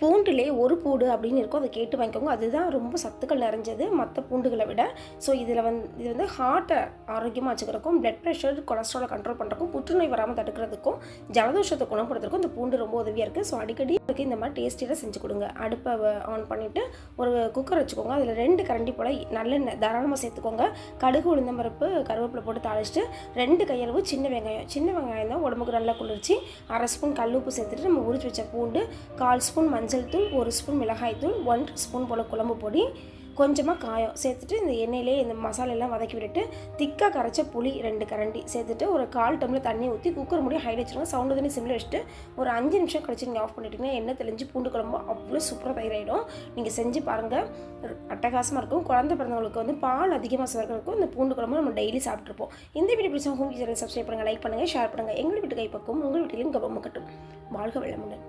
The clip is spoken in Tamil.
பூண்டுலே ஒரு பூண்டு அப்படின்னு இருக்கும், அதை கேட்டு வாங்கிக்கோங்க. அதுதான் ரொம்ப சத்துக்கள் நிறைஞ்சது மற்ற பூண்டுகளை விட. ஸோ இது வந்து ஹார்ட்டை ஆரோக்கியமாக வச்சுக்கிறதுக்கும், பிளட் ப்ரெஷர், கொலஸ்ட்ராலை கண்ட்ரோல் பண்ணுறதுக்கும், புற்றுநோய் வராமல் தடுக்கிறதுக்கும், ஜலதோஷத்தை குணப்படுத்துறதுக்கும் இந்த பூண்டு ரொம்ப உதவியாக இருக்குது. ஸோ அடிக்கடி இந்த மாதிரி டேஸ்டியாக செஞ்சு கொடுங்க. அடுப்பை ஆன் பண்ணிவிட்டு ஒரு குக்கர் வச்சுக்கோங்க. அதில் 2 கரண்டி போல் நல்லெண்ணெய் தாராளமாக சேர்த்துக்கோங்க. கடுகு, உளுந்தம்பருப்பு, கருவேப்பிலை போட்டு தாளிச்சிட்டு 2 கையளவு சின்ன வெங்காயம் தான் உடம்புக்கு நல்லா குளிர்ச்சி. 1/2 ஸ்பூன் கல்லுப்பு சேர்த்துட்டு நம்ம உரிச்சு வச்ச பூண்டு, 1/4 ஸ்பூன் மஞ்சள் தூள், 1 ஸ்பூன் மிளகாய் தூள், 1 ஸ்பூன் போல் குழம்பு பொடி, கொஞ்சமாக காயம் சேர்த்துட்டு இந்த எண்ணெயிலே இந்த மசாலெல்லாம் வதக்கி விட்டுட்டு திக்காக கரைச்ச புளி 2 கரண்டி சேர்த்துட்டு ஒரு 1/4 டம்ளர் தண்ணி ஊற்றி குக்கர் மூடி ஹைட் வச்சுருங்க. சவுண்டு தண்ணி சிம்மில் வச்சுட்டு ஒரு 5 நிமிஷம் கழிச்சு நீங்கள் ஆஃப் பண்ணிட்டீங்கன்னா எண்ணெய் தெளிஞ்சு பூண்டு குழம்பு அவ்வளோ சூப்பராக தயாராகிடும். நீங்கள் செஞ்சு பாருங்கள், அட்டகாசமாக இருக்கும். குழந்தை பிறந்தவங்களுக்கு வந்து பால் அதிகமாக சுரக்கிறதுக்கும் இந்த பூண்டு குழம்பு நம்ம டெய்லி சாப்பிட்ருப்போம். இந்த வீடியோ பிடிச்சவங்க ஹோம் சேனல் சப்ஸ்கிரைப் பண்ணுங்கள், லைக் பண்ணுங்கள், ஷேர் பண்ணுங்கள். எங்கள் வீட்டு கைப்பக்கம் உங்கள் வீட்டிலையும் கவனம் கட்டும். வாழ்க வளமுடன்.